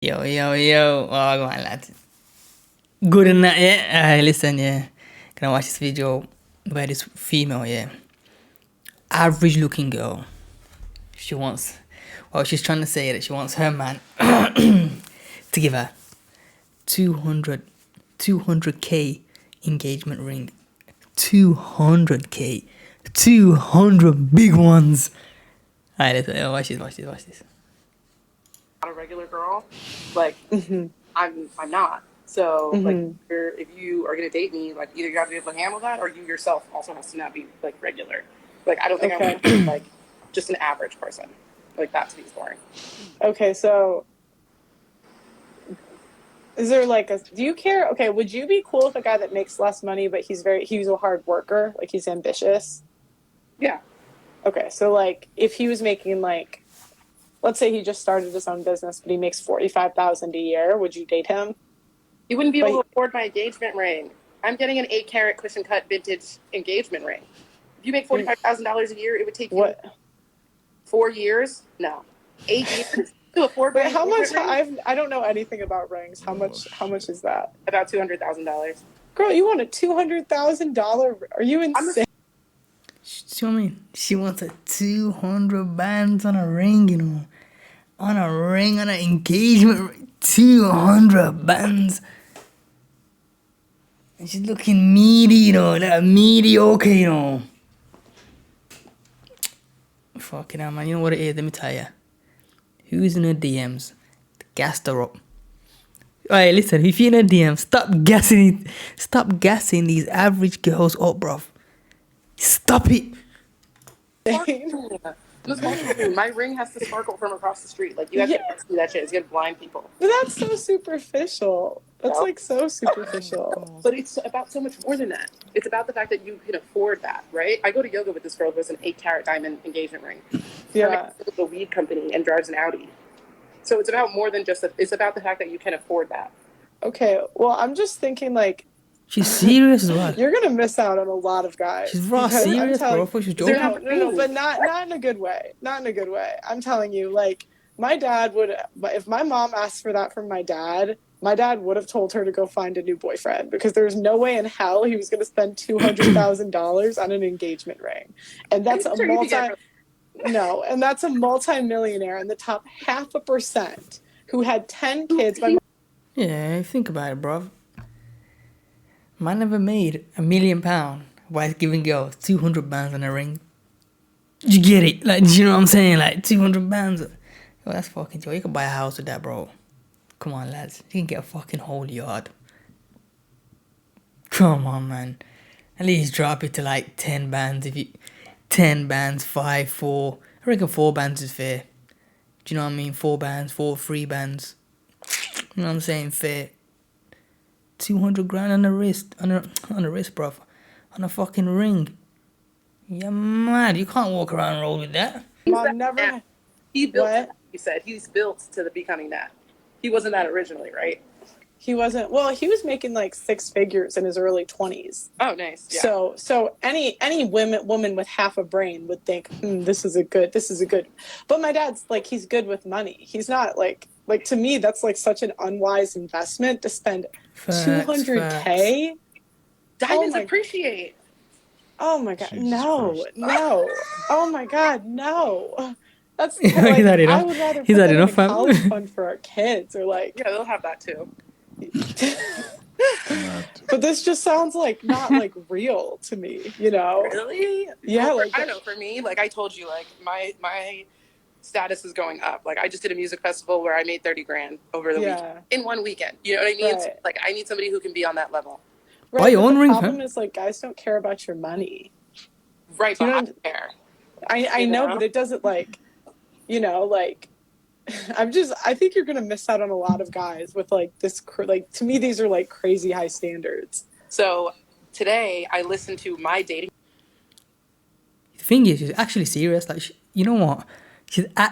Yo, yo, yo. Oh, go on, lad. Good enough, yeah? Listen, yeah. Gonna watch this video by this female, yeah. Average looking girl. She wants, well, she's trying to say that she wants her man to give her 200k engagement ring. 200k. 200 big ones. Alright, let's watch this. Not a regular girl, like I'm not. So like if you are gonna date me, like either you have to be able to handle that, or you yourself also has to not be like regular. Like I don't think I'm like just an average person. Like that to me is boring. Okay, so is there like a, do you care? Okay, would you be cool with a guy that makes less money but he's a hard worker, like he's ambitious? Yeah. Okay, so like if he was making like, let's say he just started his own business but he makes 45,000 a year, would you date him? You wouldn't be able to afford my engagement ring. I'm getting an 8-carat cushion cut vintage engagement ring. If you make $45,000 a year, it would take you 4 years? No. 8 years to afford. Wait, how much? I don't know anything about rings. How much is that? About $200,000. Girl, you want a $200,000? Are you insane? She wants a 200 bands on a ring, you know. On an engagement ring. 200 bands. And she's looking meaty, you know. That mediocre, you know. Fucking hell, man. You know what it is? Let me tell you. Who's in her DMs? Gassed her up. Alright, listen. If you're in her DMs, stop gassing these average girls up, bruv. Stop it. My ring has to sparkle from across the street. Like you have to see that shit. It's gonna blind people. But that's so superficial. That's like so superficial. But it's about so much more than that. It's about the fact that you can afford that, right? I go to yoga with this girl who has an 8-carat diamond engagement ring. Yeah. A weed company and drives an Audi. So it's about more than just it's about the fact that you can afford that. Okay, well, I'm just thinking like, she's serious as well. You're gonna miss out on a lot of guys. She's raw serious, bro. She's joking. No, but not in a good way. Not in a good way. I'm telling you, like, my dad would, if my mom asked for that from my dad would have told her to go find a new boyfriend because there's no way in hell he was going to spend $200,000 on an engagement ring, and that's that's a multi-millionaire in the top 0.5% who had 10 kids. Yeah, think about it, bro. Man never made £1 million while giving girls 200 bands on a ring. You get it? Like, you know what I'm saying? Like, 200 bands. Yo, that's fucking joy. You can buy a house with that, bro. Come on, lads. You can get a fucking whole yard. Come on, man. At least drop it to like 10 bands. 10 bands, 5, 4. I reckon 4 bands is fair. Do you know what I mean? 4 bands, 4 free bands. You know what I'm saying? Fair. 200 grand on the wrist, on the wrist, bruv. On a fucking ring. You're mad. You can't walk around and roll with that. Mom never. He built. What? You said he's built to becoming that. He wasn't that originally, right? He wasn't. Well, he was making like 6 figures in his early 20s. Oh, nice. Yeah. So any woman with half a brain would think, this is a good. But my dad's like, he's good with money. He's not like to me, that's like such an unwise investment to spend 200K. Diamonds appreciate. Oh my God, no. Oh my God, no. That's like, I would rather put that in a college fund for our kids, or like. Yeah, they'll have that too. But this just sounds like not like real to me, you know? Really? Yeah, well, like I don't know. For me, like I told you, like my status is going up. Like I just did a music festival where I made 30 grand over the weekend in one weekend. You know what I mean? Right. So, like I need somebody who can be on that level. Right, buy your own ring. The problem is like guys don't care about your money. Right, but I care. I know, but it doesn't like, you know, like. I think you're gonna miss out on a lot of guys with like this. Like to me, these are like crazy high standards. So today I listened to my dating. The thing is, she's actually serious. Like, you know what?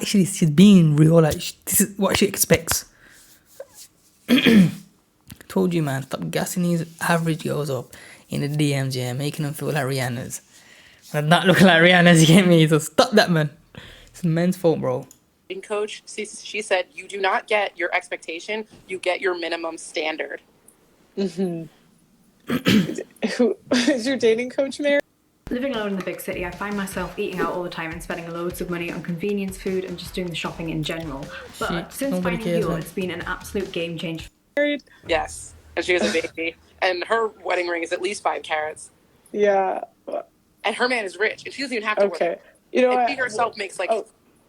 She's being real. Like, this is what she expects. Told you, man. Stop gassing these average girls up in the DMs, yeah, making them feel like Rihanna's. But not looking like Rihanna's. You get me? So stop that, man. It's men's fault, bro. coach, she said, you do not get your expectation, you get your minimum standard. Who is your dating coach, Mary? Living alone in the big city, I find myself eating out all the time and spending loads of money on convenience food and just doing the shopping in general. But since finding you, it's been an absolute game changer. Yes, and she has a baby, and her wedding ring is at least 5 carats. Yeah. And her man is rich, and she doesn't even have to work. You know and what? She herself makes like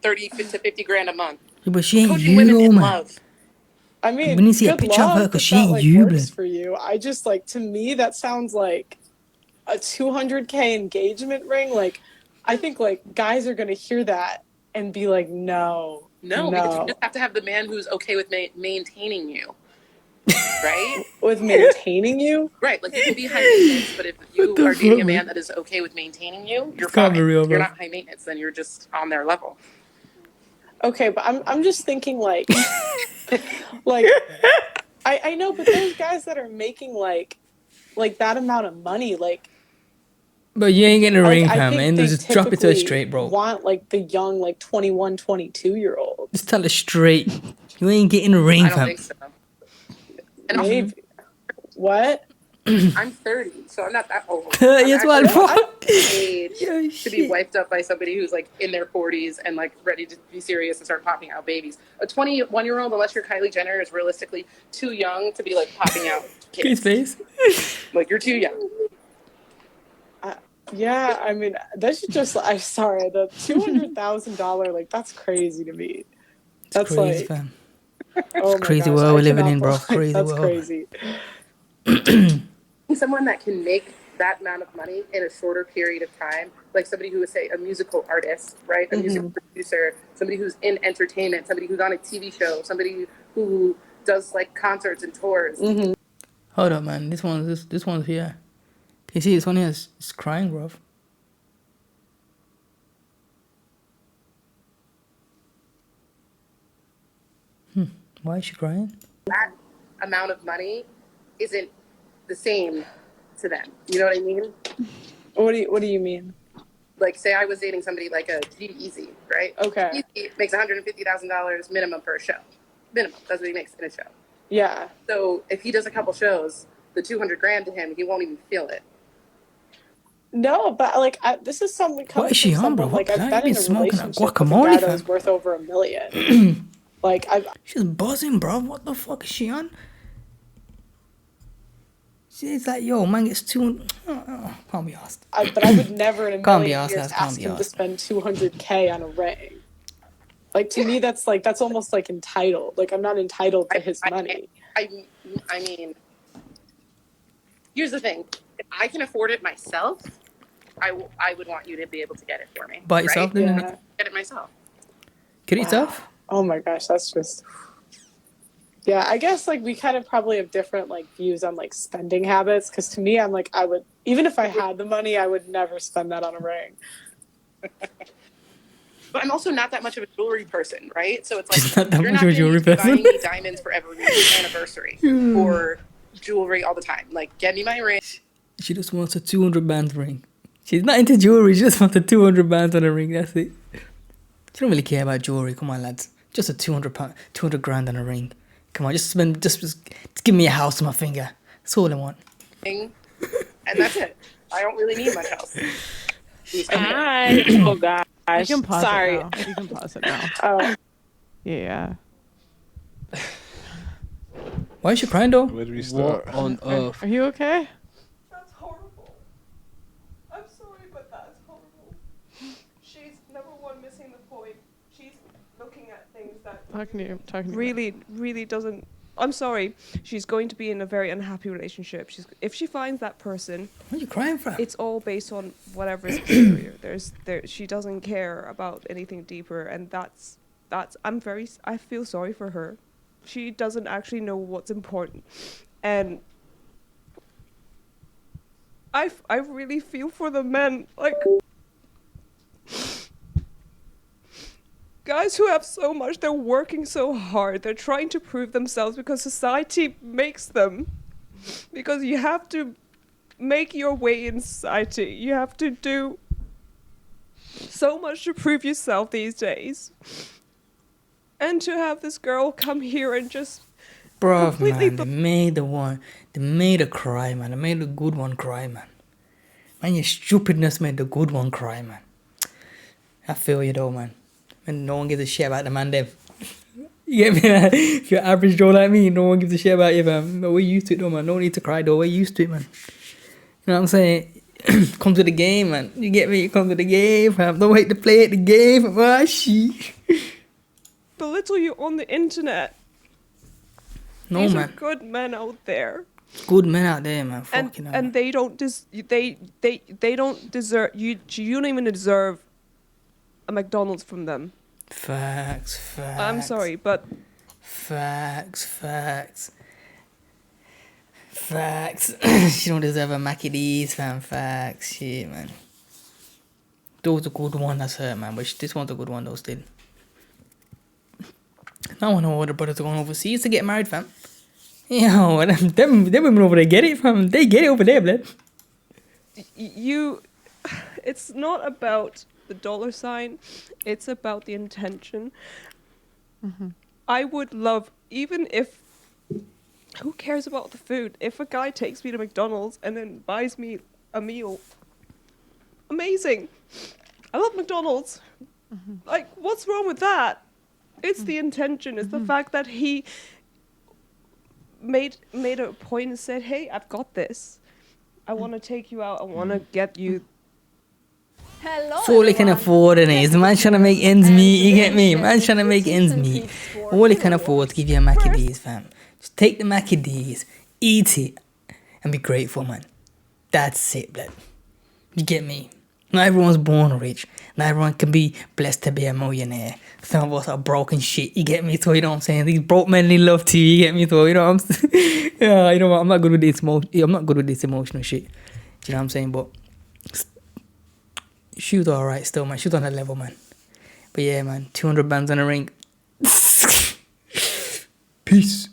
30 to 50 grand a month. Yeah, but she ain't Coaching you, women in man. love. I mean, We need to see a good picture of her luck because if she that, ain't like, you, works blood. for you. I just, like, to me, that sounds like a $200K engagement ring. Like, I think, like, guys are going to hear that and be like, no. Because you just have to have the man who's okay with maintaining you. Right? With maintaining you? Right. Like, you can be high maintenance, but if you are dating a man that is okay with maintaining you, you're fine. If you're not high maintenance, then you're just on their level. Okay, but I'm just thinking, like, like, I know, but those guys that are making, like that amount of money, like... But you ain't getting a ring, I fam, man. Just drop it to her straight, bro. Want, like, the young, like, 21, 22-year-olds. Just tell her straight. You ain't getting a ring, fam. I don't think so. And maybe. What? I'm 30, so I'm not that old. Yes, what? Age to be wiped up by somebody who's like in their 40s and like ready to be serious and start popping out babies. A 21-year-old, unless you're Kylie Jenner, is realistically too young to be like popping out kids. Face. Like, you're too young. Yeah, I mean, that's just... I'm sorry, the $200,000, like, that's crazy to me. That's crazy, like... fam. Oh it's crazy world we're living in, bro. Crazy that's world. Crazy. Someone that can make that amount of money in a shorter period of time, like somebody who is, say, a musical artist, right? A musical producer, somebody who's in entertainment, somebody who's on a TV show, somebody who does like concerts and tours. Hold up, man. This one's here. Can you see this one here? It's crying, bro. Why is she crying? That amount of money isn't the same to them. You know what I mean? What do you mean? Like, say I was dating somebody like a G-Eazy, right? Okay. He makes $150,000 minimum per show. Minimum. That's what he makes in a show. Yeah. So if he does a couple shows, the $200,000 to him, he won't even feel it. No, but like this is someone coming what is she from on, bro? someone, like, I've been in a relationship with a guacamole, guy that was worth over $1 million. Like, she's buzzing, bro. What the fuck is she on? She's like, yo, man gets can't be asked. But I would never in a Can't be million asked, years can't ask be him to asked. spend $200K on a ring. Like, to me, that's almost like entitled. Like, I'm not entitled to his money. I mean, here's the thing. If I can afford it myself, I would want you to be able to get it for me. Buy it yourself, right? then? Yeah. Get it myself. Get it yourself? Oh my gosh, that's just... Yeah, I guess, like, we kind of probably have different, like, views on, like, spending habits. Because to me, I'm like, I would... Even if I had the money, I would never spend that on a ring. But I'm also not that much of a jewelry person, right? So it's like, She's not that you're much not of a jewelry going to be person. buying me diamonds for every anniversary or jewelry all the time. Like, get me my ring. She just wants a 200 band ring. She's not into jewelry. She just wants a 200 bands on a ring. That's it. She don't really care about jewelry. Come on, lads. Just a 200 grand on a ring. Come on, just give me a house on my finger. That's all I want. And that's it. I don't really need much else. Hi. Oh gosh. You can pause Sorry. it now. You can pause it now. Oh. Yeah. Why is she crying though? Where do we start? What on earth? Are you okay? That's horrible. I'm sorry, but that's horrible. She's, number one, missing the point. She's looking at things that Talking to you. Really doesn't. I'm sorry. She's going to be in a very unhappy relationship. If she finds that person, What are you crying for? it's all based on whatever is exterior. She doesn't care about anything deeper, and that's. I feel sorry for her. She doesn't actually know what's important, and I really feel for the men, like guys who have so much. They're working so hard. They're trying to prove themselves because society makes them. Because you have to make your way in society. You have to do so much to prove yourself these days. And to have this girl come here and just Bruv, completely man, they made a cry, man. They made the good one cry, man. Man, your stupidness made the good one cry, man. I feel you though, man. And no one gives a shit about the man, Dev. You get me? Man? If you're average Joe like me, no one gives a shit about you, man. But we're used to it though, man. No need to cry though. We're used to it, man. You know what I'm saying? Come to the game, man. You get me? You come to the game, fam. Don't wait to play at the game, fam. Ah, shit. belittle you on the internet. No, These man. are good men out there. Good men out there, man. And Fucking hell. and they don't they don't deserve you don't even deserve a McDonald's from them. Facts. I'm sorry, but Facts. She don't deserve a Mackie D's, fam. Facts. Shit, man. That was a good one, that's her, man. But this one's a good one, though, still. Now I know all the brothers are going overseas to get married, fam. Yo, them women over there get it, fam. They get it over there, blood. It's not about the dollar sign, it's about the intention. I would love, even if, who cares about the food? If a guy takes me to McDonald's and then buys me a meal, amazing. I love McDonald's. Like, what's wrong with that? It's the intention. It's the fact that he made a point and said, hey, I've got this. I want to take you out. I want to get you. Hello, That's all he can afford, and is man trying to make ends meet. You get me? Man trying to make ends meet. All he can afford is give you a Mackie D's, fam. Just take the Mackie D's, eat it, and be grateful, man. That's it, blood. You get me? Not everyone's born rich. Not everyone can be blessed to be a millionaire. Some of us are broken shit. You get me? So you know what I'm saying? These broke men need love too. You get me? So you know what I'm saying? Yeah, you know what? I'm not good with this emotional shit. Do you know what I'm saying? But she was alright still, man. She was on that level, man. But yeah, man, 200 bands on the ring. Peace.